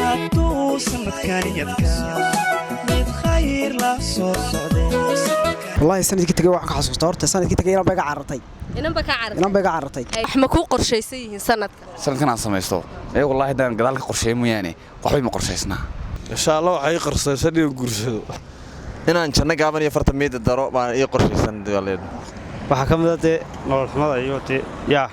hadduu sanadkani yadkaa mid khayr la soo socday والله سنة كنت جوا حق حسوس طارت سنة كنت جينا بقى عرتي إنهم بقى عرتي ما كو قرشيسيه سنة كان سميستو إيه والله دان قدال قرشي مو يعني قحوي ما قرشيسنا إن شاء الله حي قرشيسان يقرشوا إن شننا قابن يفرط ميد الدرو ما يقرشيسان ديالين وحكم ذاتي نور الحمد أيوتي يا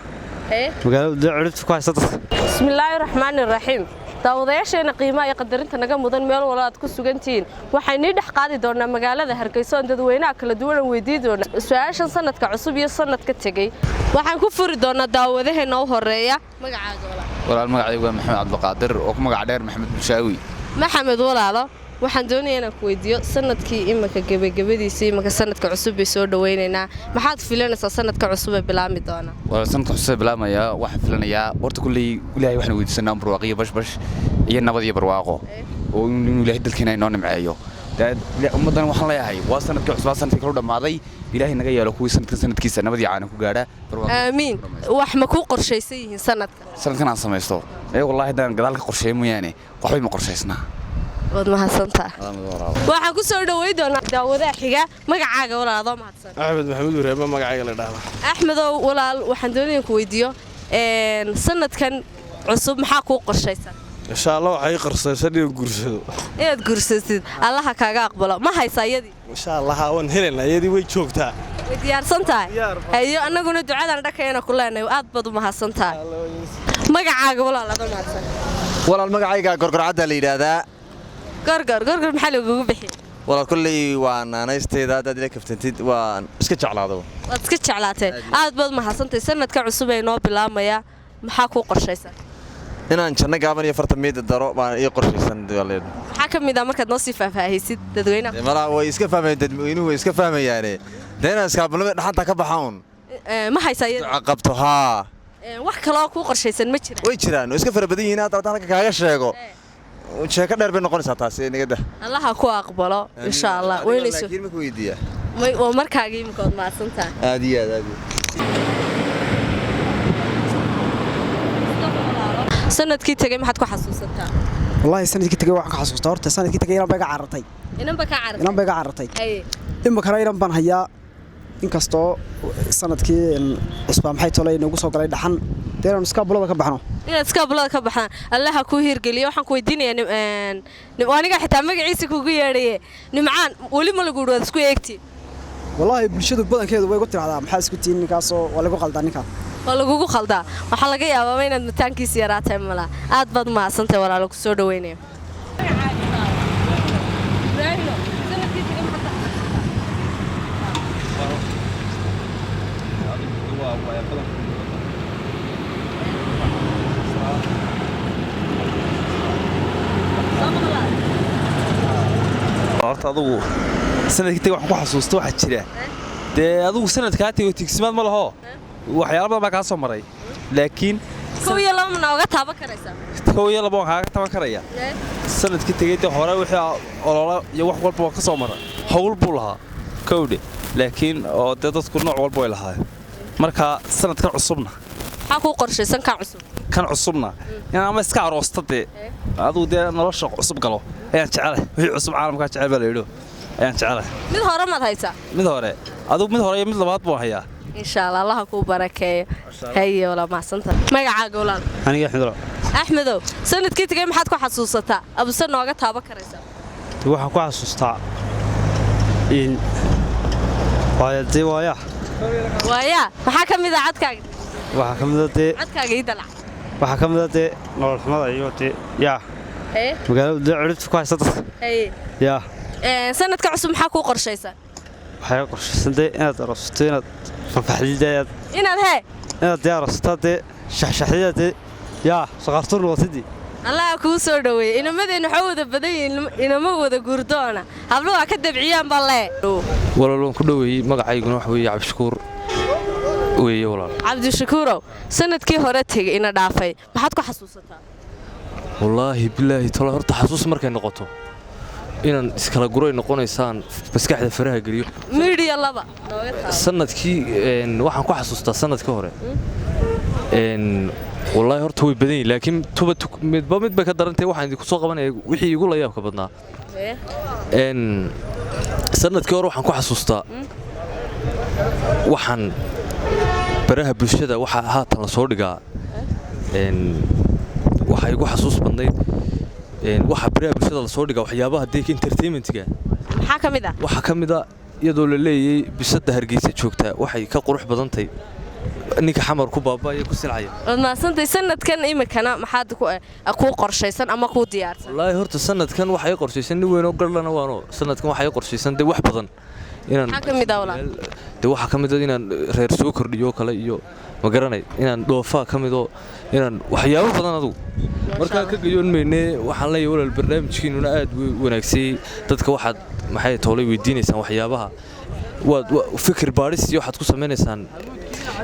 إيه وقالوا عرفت كويس بسم الله الرحمن الرحيم daawadayaasheena qiimaha iyo qadarinta naga mudan meel walaad ku sugantiin waxayna dhex qaadi doonaa magaalada Hargeysa oo dadweynaha kala duwan weydiin doona su'aashan sanadka cusub iyo sanadka tagay waxaan ku furi doonaa daawadaheena u horeeya magacaaga walaal magacaygu waa Maxamed Cabdiqaadir oo ku magac dheer Maxamed Bulshaawi Maxamed walaalo waxaan doonayaa inaan ku weydiiyo sanadkii imika gabagabadiisii imika sanadka cusub ee soo dhaweynayna maxaad filanaysaa sanadka cusub ee bilaami doona waa sanadka cusub ee bilaamaya waxaan filanayaa horta kulli ilaahay waxaan weydiisanaa barwaaqo bash iyo nabad iyo barwaaqo oo inuu ilaahay dalkeena inoo nimceeyo ummadan waxaan leeyahay waa sanadkii cusub sanadkii kala dhamaaday ilaahay naga yeelo kuwii sanadkiisa nabad iyo caan ku gaadha barwaaqo aamiin wax ma ku qorshaysan yihiin sanadkan aan samaysto ee wallahi daan gadaalka qorsheey mooyaane waxba ma qorshaysnaa wad mahadsantaa waxaan ku soo dhaweey doonaa daawadaha xiga magacaaga walaalo mahadsan Axmed Maxamuud Wareema magacayga la dhaahdo Axmed walaal waxaan doonayaa ku weydiiyo sanadkan cusub maxaa ku qorshaysan إن شاء الله حي قرشيسان يقرشوا inaad guursasid allaha kaaga aqbalo ma haysaa iyadii إن شاء الله هون هلنا يدي way joogtaa way diyaarsan tahay ayo anaguna ducadan dhakayna ku leenahay aad bad u mahadsan tahay magacaaga walaal aad mahadsan walaal magacayga gorgorcada la yiraahdaa gorgor maxaa lagu bixi walaal kulli waan anaysteeda dad ila kaftantid waan iska jeclaado waad iska jeclaatay aad bad mahadsantahay sanadka cusub ee noo bilaamaya maxaa ku qorshaysan inaan janna gaaban iyo farta meed daro ma iyo qorshaysan diyaaleen waxa kamid ah markaad noo sii faahfaahisid dadweynaha mala way iska fahmayeen dadweynuhu way iska fahmayaan deena iskaabnimada dhaxanta ka baxaan ma haysaa iyada qabto ha wax kale oo ku qorshaysan ma jiraan way jiraan iska farabadan yihiin aad halka kaaga sheego sheeko dheer bay noqonaysaa taas ee nigada allaha ku aqbalo insha Allah weynayso laakiin ma ku weydiiya may oo markaaga imkood maasantaa aad iyo aad sanadkii tagay maxaad ku xasuusataa والله سنة كنت جوا حق حسوس طارت سنة كنت جينا بقى عرتي إنهم بقى عرتي إما كنا يرم بان هيا إن كستو سنة كي أسبوع محيط ولا ينقص وقلا يدحن ترى نسكاب ولا كبحنا نسكاب ولا كبحنا الله كوهير قلي وحن كويدين يعني وأنا قاعد حتى عيسى كوجيري نمعان ولي ما لقولوا سكوي أكتي والله بلشدوا بدن كذا ويقول ترى هذا محاس كتير نكاسو ولا قال داني كان lagugu khaldaa waxa laga yaabaa inaad mataankiisa yaraatay mala aad bad ma asantay walaalo ku soo dhaweynay horta adigu sanadkii wax ku xasuusto waxa jira adigu sanadka tago tigsimaad ma laho waxyaalo badan baa ka soo maray laakiin kooyo laba ma uga taaban karaysaa kooyo laba waxaa ka taaban karaya sanadkii tagay hore wixii ololo iyo wax walba ka soo maray hawl buu lahaa koowde laakiin oo dadku nooc walba way lahaayeen marka sanadkan cusubna waxa ku qorshaysan kan cusubna ama iska aroostade adigu nolosha cusub galo ayaan jecelahay wixii cusub caalamka jecel baa leeyahay ayaan jecelahay mid hore ma haysaa mid hore adigu mid hore iyo mid labaad buu hayaa إن شاء الله الله كوب بركة هي ولا ما سنت ما قاعد أقول أنا أحمد أحمدو سنة كنت جاي محد كو حسوسته أبو سنة وقت هابا كريسة waxa ku xasuustaa in waayadii ويا ما حكم إذا عدك waxa kamidade عدك يدلع waxa kamidade nolol xumada iyo ya إيه magaalada cirifta ku haysata إيه ya سنة كعسوم حكوا قرشيسة waxay qorshaysanday inaad aragto inaad fafaxdideed إن هذا inaad diyaarsato shaxshaxdeed ya saqartur wadidi الله كوسو دوي إنه ماذا نحوذ بدي إنه ما هو ذا قردونا هبلوها كدب عيان بالله walaaloon ku dhaweeyay magacayguna wax weeye Cabdishakuur weeye walaal Cabdishakuur sanadkii hore tagay ina dhaafay maxaad ku xasuusataa wallaahi billaahi tolo horta xasuus markay noqoto inaan iskala guray noqonaysaan maskaxda faraha galiyo media laba sanadkii waxaan ku xasuustaa sanadkii hore wallaahi horta way badan yihiin laakiin midba mid bay ka darantahay waxaan idinku soo qabanaya wixii igu la yaabka badnaa sanadkii hore waxaan ku xasuustaa waxaan baraha bulshada waxa haatan la soo dhigaa waxa igu xasuus badnayd waxa baraha bulshada la soo dhigaa waxyaabaha deeg entertainment-ga waxa ka mid ah iyadoo la leeyahay bisada Hargeysa joogta waxay ka qurux badantay ninka xamar ku baabaya ku silcaya maasantay sanadkan imikana maxaad ku qorshaysan ama ku diyaarsan wallaahi horta sanadkan waxay qorshaysan nin weyn oo garlana waano sanadkan waxay qorshaysan wax badan inaan waxa kamid ah inaan reer soo kordhiyo kale iyo ma garanay inaan dhoofa kamido inaan waxyaabo badan adigu marka ka gayoon meene waxaan leeyahay walaal barnaamijkiinuna aad wanaagsan dadka waxaad maxay toolay weydiinaysaan waxyaabaha waad fikir baaris iyo waxaad ku sameeynaysan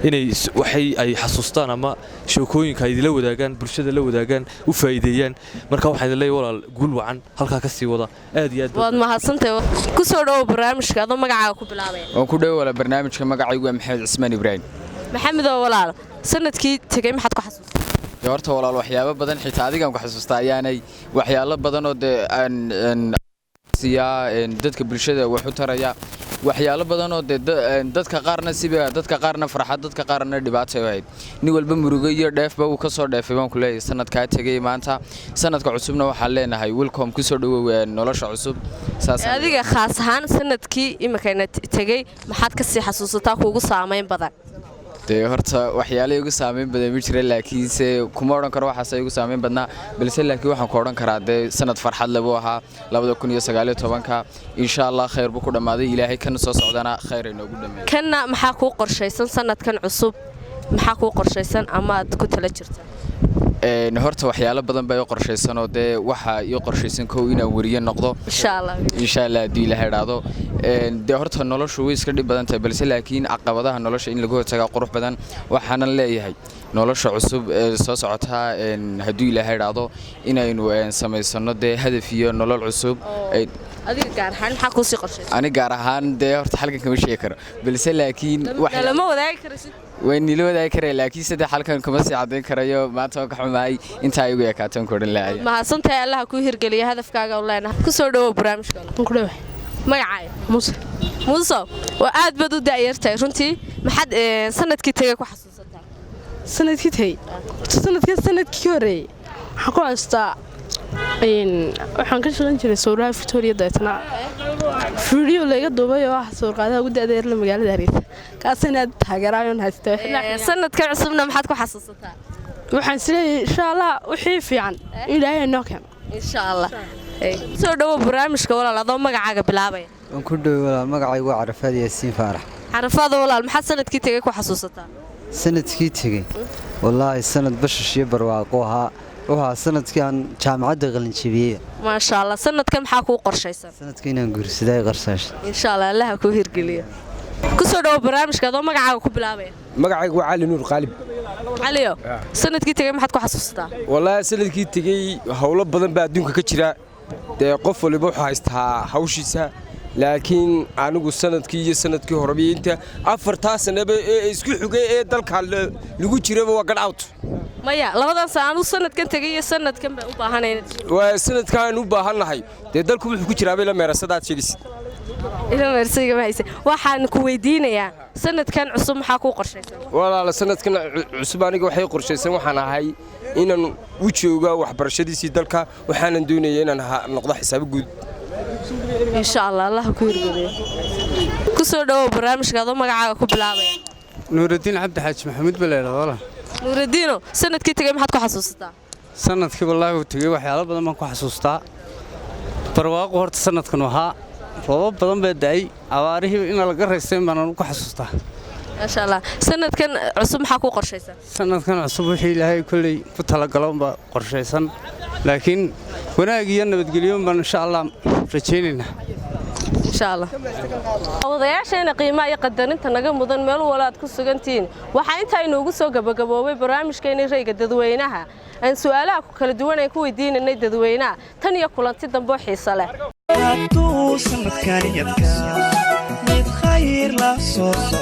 inay waxay ay xasuustaan ama sheekooyinka ay la wadaagaan bulshada la wadaagaan u faa'iideeyaan marka waxaan leeyahay walaal guul wacan halka ka sii wada aad iyo aad waad mahadsantahay ku soo dhaw barnaamijka adoo magacaaga ku bilaabay oo ku dhaw walaal barnaamijka magacaygu waa Maxamed Cismaan Ibrahim maxamed oo walaal sanadkii tagay maxaad ku xasuustaa horta walaal waxyaabo badan xitaa adiga aan ku xasuustaa ayaanay waxyaalo badan oo dadka bulshada wax u taraya waxyaalo badan oo dadka qaarna siba dadka qaarna farxad dadka qaarna dhibaato ay ahayd nin walba murugo iyo dheefba uu ka soo dheefay baan ku leeyahay sanadka tagay maanta sanadka cusubna waxa leenahay welcome ku soo dhawow nolosha cusub adiga khaas ahaan sanadkii imikana tagay maxaad ka sii xasuusataa kuugu saameyn badan horta waxyaalo igu saameyn badan ma jira laakiin se kuma oran karo waxa igu saameyn badna balse laakiin waxaan ku oran karaa sanad farxad leh buu ahaa 2019 insha Allah khayr buu ku dhamaaday ilaahay kan soo socdana khayr inoogu dhameeyo kana maxaa ku qorshaysan sanadkan cusub maxaa ku qorshaysan ama aad ku tala jirtaa horta waxyaalo badan bay qorshaysan oo waxa iyo qorshaysan koow inaan wariye noqdo insha Allah hadii la helaado horta noloshu way iska dhib badan tahay balse laakiin caqabadaha nolosha in lagu hortago qurux badan waxaan leeyahay nolosha cusub soo socota hadii la helaado inaynu sameysano hadaf iyo nolol cusub adiga gaar ahaan maxaa ku sii qorshaysan aniga gaar ahaan horta halkan kama sheegi karo balse laakiin waxa lama wadaagi karaysid وينيلو ذا كره لكن سيد حلقة كمسي عدين كريو ما توقع معي أنت أيوة كاتون كورن لا ما صنت الله كوهر قلي هدف كاجا والله أنا كسر برامج كله ما يعاي موسى وقعد بدو داير تايرنتي ما حد سنة كتير كحسوسة سنة كتير سنة كيوري حكوا أستا إن waxaan ka shaqeyn jiray sawirada Victoria Daytana video laga duubay oo sawir qaadaha ugu daadeer la magaalada Hargeysa kaasina taageerayoon haysto sanadka cusubna maxaad ku xasuusataa waxaan isleeyahay insha Allah wixii fiican Ilaahay noo keen insha Allah soo dhawo barnaamijka walaal adoo magacaaga bilaabay aan ku dhaw walaal magacaygu waa Carafaad Yaasiin Faarax Carafaad walaal maxaad sanadkii tagay ku xasuusataa sanadkii tagay wallahi sanad bashish iyo barwaaqo ahaa waxa sanadkan jaamacadda qalin jabiyay ma sha Allah sanadkan maxaa ku qorshaysan sanadkan aan guursaday qarsash insha Allah Allah ku hirgeliyo ku soo dhaw barnaamijka adoo magacaaga ku bilaabay magacaygu waa Cali Nuur Qalib Caliyo sanadkii tagay maxaad ku xasuusataa wallahi sanadkii tagay hawlo badan baa adduunka ka jira qof waliba wuxuu haystaa hawshiisa laakiin anigu sanadkii iyo sanadkii horeeyinta 4 sanaba ee isku xigay ee dalka lagu jiraba waa gad out maya labadan sano sanadkan tagay iyo sanadkan baa u baahanayna waa sanadkan u baahanahay dalku wuxuu ku jiraa la meerasadaad sheegis ila meersiga ma haysan waxaan ku weydiinayaa sanadkan cusub maxaa ku qorshaysan walaal sanadkan cusub aniga waxay qorshaysan waxaan ahay inaan u joogo waxbarashadiisii dalka waxaan doonayaa inaan noqdo xisaab guud insha Allah Allah ku hirgeliyo ku soo dhawo barnaamijka adoo magacaaga ku bilaabay Nuuruddin Cabdi Xaaji Maxamed Baleelo walaal Nuuruddin sanadkii tagay maxaad ku xasuusataa sanadkii wallahi uu tagay waxyaalo badan baan ku xasuustaa barwaaqo horta sanadkan waxa roobab badan baa daay abaarihii in laga reeysay baan ku xasuustaa ما شاء الله سنة كان عصب حكوا قرشيسان سنة كان عصب وحي لهي كل كتلاقلون بقرشيسان لكن وناقينا بتقوليون إن شاء الله رجينا إن شاء الله وضيعشنا قيمة يقدر أنت نجم مدن مال ولاد كسجنتين وحين تاينو جسوا جبوا برامج كين رأي جدوينها أن سؤالك كل دونا يكون الدين إن جدوينها تاني يقول أنت تنبوحي صلاة خير لا صوت